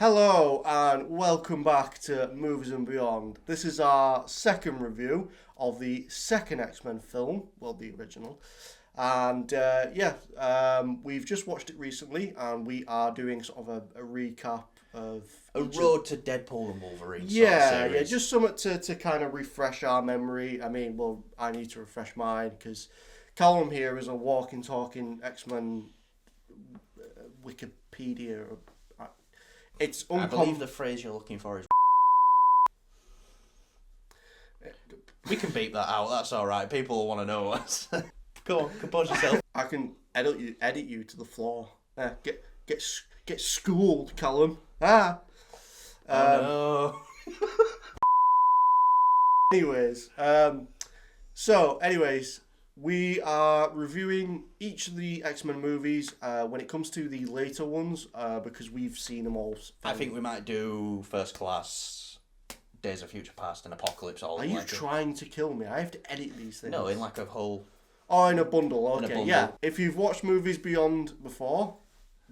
Hello and welcome back to Movies and Beyond. This is our second review of the second X-Men film, well, the original. And we've just watched it recently and we are doing sort of a recap of... A road to Deadpool and Wolverine Yeah, sort of series. just something to kind of refresh our memory. I mean, well, I need to refresh mine because Callum here is a walking, talking X-Men Wikipedia. I believe the phrase you're looking for is... We can beep that out, that's alright. People will want to know us. Go on, compose yourself. I can edit you to the floor. Get schooled, Callum. Ah. Oh no. Anyways, we are reviewing each of the X-Men movies when it comes to the later ones because we've seen them all. I think we might do First Class, Days of Future Past and Apocalypse all Are in you like trying to kill me? I have to edit these things. No, in like a whole... Oh, in a bundle, okay. In a bundle. Yeah, if you've watched Movies Beyond before,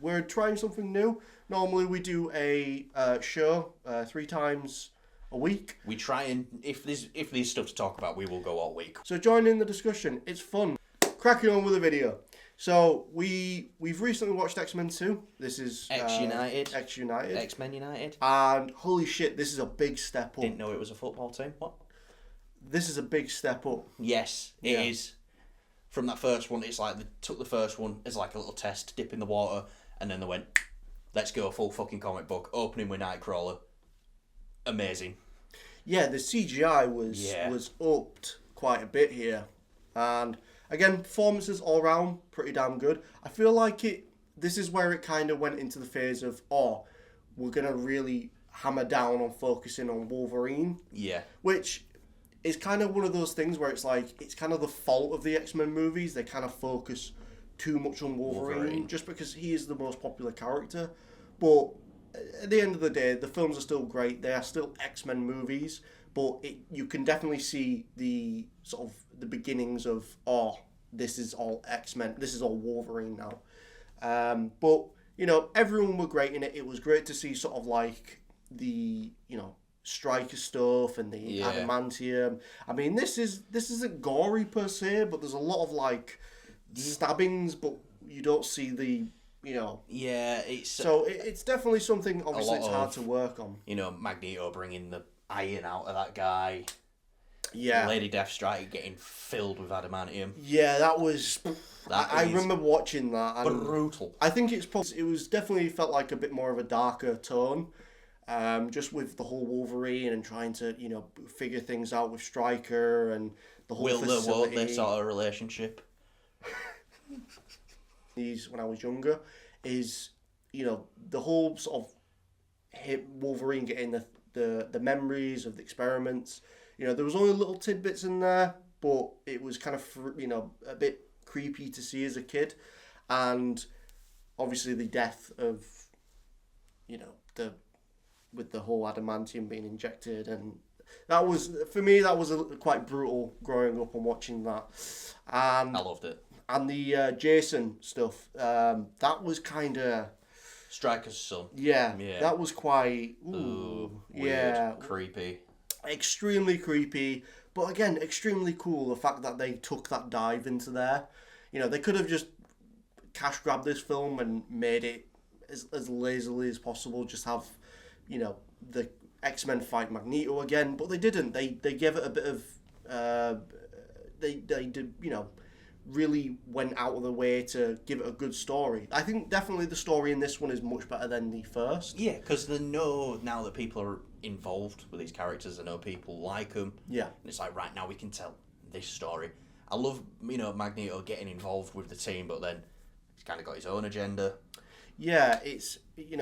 we're trying something new. Normally we do a show 3 times a week. We try and... If there's stuff to talk about, we will go all week. So join in the discussion. It's fun. Cracking on with the video. So we've recently watched X-Men 2. This is X-United. X-Men United. And holy shit, this is a big step up. Didn't know it was a football team. What? This is a big step up. Yes, it is. From that first one, it's like they took the first one as like a little test, dip in the water, and then they went, let's go full fucking comic book, opening with Nightcrawler. Amazing. Yeah, the CGI was upped quite a bit here. And again, performances all round pretty damn good. I feel like this is where it kind of went into the phase of, we're going to really hammer down on focusing on Wolverine. Yeah. Which is kind of one of those things where it's like, it's kind of the fault of the X-Men movies. They kind of focus too much on Wolverine just because he is the most popular character. But at the end of the day, the films are still great. They are still X-Men movies, but you can definitely see the sort of the beginnings of, this is all X-Men, this is all Wolverine now. But, everyone were great in it. It was great to see sort of like the, Striker stuff and the adamantium. I mean, this isn't gory per se, but there's a lot of like stabbings, but you don't see the... Yeah, it's... So it's definitely something, obviously, it's hard to work on. Magneto bringing the iron out of that guy. Yeah. Lady Deathstrike getting filled with adamantium. Yeah, that was... I remember watching that. And brutal. I think it was definitely felt like a bit more of a darker tone. Just with the whole Wolverine and trying to, figure things out with Stryker and the whole facility. Their sort of relationship. When I was younger, is the whole sort of Wolverine getting the memories of the experiments. There was only little tidbits in there, but it was kind of a bit creepy to see as a kid, and obviously the death of with the whole adamantium being injected, and that was quite brutal growing up and watching that. And I loved it. And the Jason stuff, that was kind of... Stryker's son. Yeah, that was quite... Ooh, weird, creepy. Extremely creepy, but again, extremely cool, the fact that they took that dive into there. They could have just cash grabbed this film and made it as lazily as possible, just have, the X-Men fight Magneto again, but they didn't. They gave it a bit of... They did, really went out of the way to give it a good story. I think definitely the story in this one is much better than the first. Yeah, because they know now that people are involved with these characters, they know people like them. Yeah. And it's like, right, now we can tell this story. I love, Magneto getting involved with the team, but then he's kind of got his own agenda. Yeah, it's, it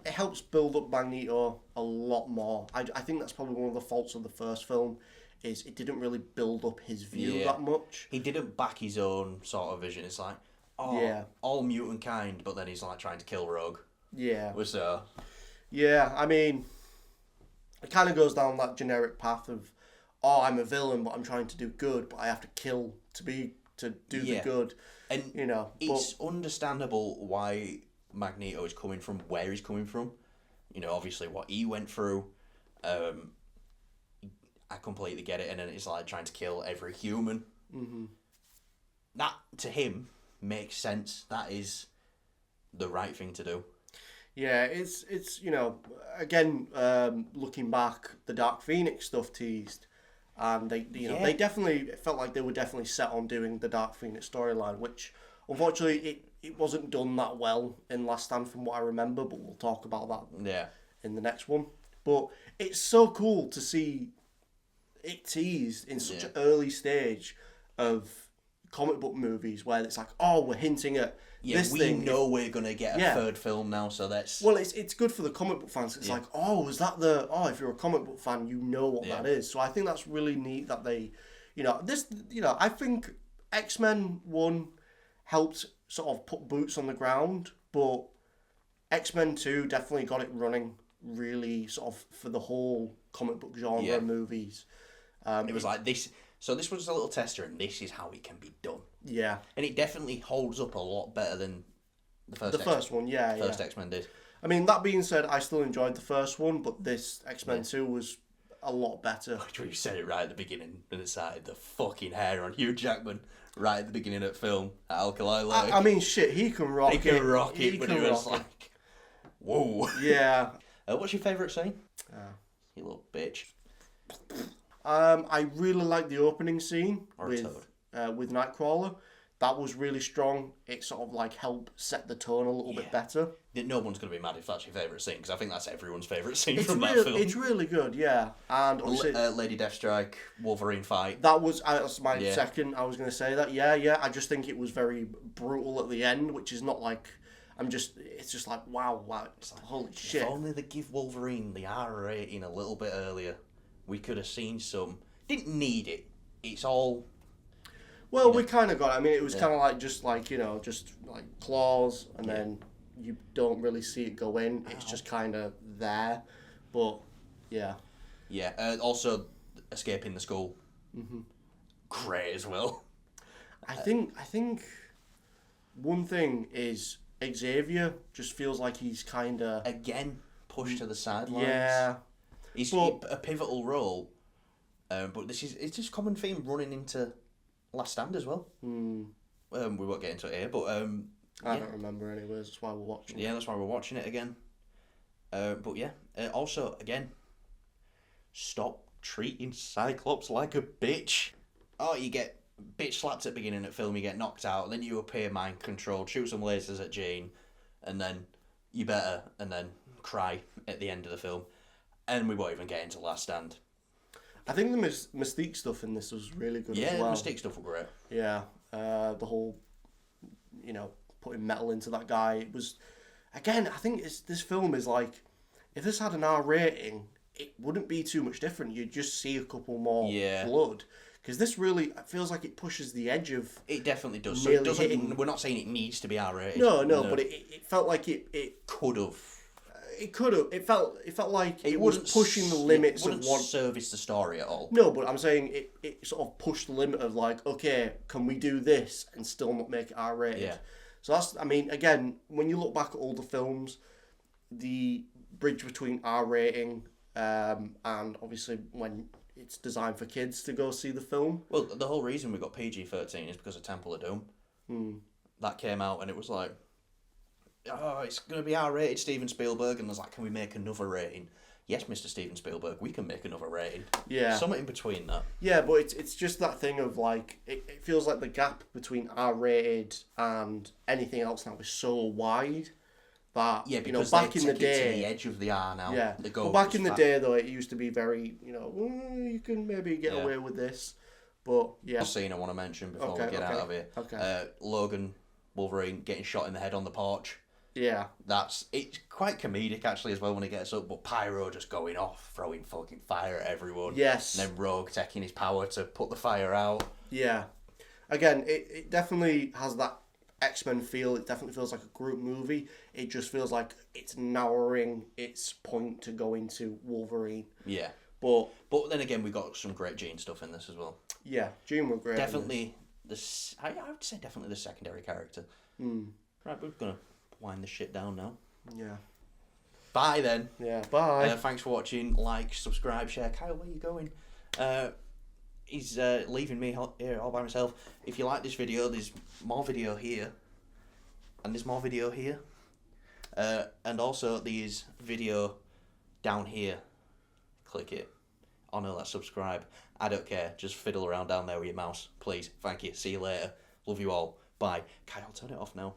helps build up Magneto a lot more. I think that's probably one of the faults of the first film, is it didn't really build up his view that much. He didn't back his own sort of vision. It's like, all mutant kind, but then he's like trying to kill Rogue. Yeah. So... Yeah, I mean, it kind of goes down that generic path of, I'm a villain, but I'm trying to do good, but I have to kill to do the good. And it's understandable why Magneto is coming from where he's coming from. you know, obviously what he went through. I completely get it, and then it's like trying to kill every human. Mm-hmm. That, to him, makes sense. That is the right thing to do. Yeah, it's you know, again, looking back, the Dark Phoenix stuff teased, and they definitely felt like they were definitely set on doing the Dark Phoenix storyline, which unfortunately it wasn't done that well in Last Stand from what I remember, but we'll talk about that in the next one. But it's so cool to see it teased in such an early stage of comic book movies where it's like, oh, we're hinting at this thing. We know we're going to get a third film now, so that's... Well, it's good for the comic book fans. It's like, oh, is that if you're a comic book fan, you know what that is. So I think that's really neat that they, I think X-Men 1 helped sort of put boots on the ground, but X-Men 2 definitely got it running really sort of for the whole comic book genre movies. It was like this. So this was a little tester, and this is how it can be done. Yeah, and it definitely holds up a lot better than the first. First one, first X-Men did. I mean, that being said, I still enjoyed the first one, but this X-Men 2 was a lot better. You said it right at the beginning, and it started the fucking hair on Hugh Jackman right at the beginning of the film at Alkali Lake. I mean, shit, he can rock it. He can rock it, but it was like, whoa. Yeah. What's your favourite scene? You little bitch. I really like the opening scene with Nightcrawler. That was really strong. It sort of like helped set the tone a little bit better. No one's going to be mad if that's your favourite scene, because I think that's everyone's favourite scene from that film. It's really good, yeah. And Lady Deathstrike, Wolverine fight. That was my second. I was going to say that. Yeah. I just think it was very brutal at the end, which is not like... It's just like, wow. It's like, holy shit. If only they give Wolverine the R rating a little bit earlier, we could have seen some... Didn't need it. It's all... Well, we kind of got it. I mean, it was kind of like, just like claws, and then you don't really see it go in. It's just kind of there. But, yeah. Yeah, also, escaping the school. Mm-hmm. Great as well. I think one thing is Xavier just feels like he's kind of... Again, pushed to the sidelines. Yeah. He's a pivotal role, but it's just a common theme running into Last Stand as well. We won't get into it here, but... I don't remember anyways, that's why we're watching it. Yeah, that's why we're watching it again. But yeah, also, again, stop treating Cyclops like a bitch. Oh, you get bitch slapped at the beginning of the film, you get knocked out, then you appear mind controlled, shoot some lasers at Jean, and then you better, and then cry at the end of the film. And we won't even get into Last Stand. I think the Mystique stuff in this was really good as well. Yeah, the Mystique stuff was great. Yeah, the whole, putting metal into that guy. It was, again, I think this film is like, if this had an R rating, it wouldn't be too much different. You'd just see a couple more blood. Because this really feels like it pushes the edge of... It definitely does. So it doesn't, we're not saying it needs to be R rated. No, but it felt like it could have. It could have. It felt like it was pushing the limits of what... service the story at all. No, but I'm saying it sort of pushed the limit of like, okay, can we do this and still not make it R-rated? Yeah. So that's, I mean, again, when you look back at all the films, the bridge between R rating and obviously when it's designed for kids to go see the film. Well, the whole reason we got PG-13 is because of Temple of Doom. That came out and it was like, oh, it's going to be R-rated, Steven Spielberg. And I was like, can we make another rating? Yes, Mr. Steven Spielberg, we can make another rating. Yeah. Something in between that. Yeah, but it's just that thing of like, it feels like the gap between R-rated and anything else now is so wide that, because back in the day... to the edge of the R now. Yeah, but back in the day, though, it used to be very, you can maybe get away with this. But, yeah. Scene I want to mention before we get out of here. Okay. Logan, Wolverine, getting shot in the head on the porch. Yeah. It's quite comedic actually as well when he gets up, but Pyro just going off, throwing fucking fire at everyone. Yes. And then Rogue taking his power to put the fire out. Yeah. Again, it definitely has that X-Men feel. It definitely feels like a group movie. It just feels like it's narrowing its point to go into Wolverine. Yeah. But then again, we got some great Jean stuff in this as well. Yeah, Jean were great. Definitely I would say definitely the secondary character. Right, we're gonna wind this shit down now. Yeah. Bye then. Yeah, bye. Thanks for watching. Like, subscribe, share. Kyle, where are you going? He's leaving me here all by myself. If you like this video, there's more video here. And there's more video here. And also there's video down here. Click it. Oh no, that's subscribe. I don't care. Just fiddle around down there with your mouse. Please. Thank you. See you later. Love you all. Bye. Kyle, turn it off now.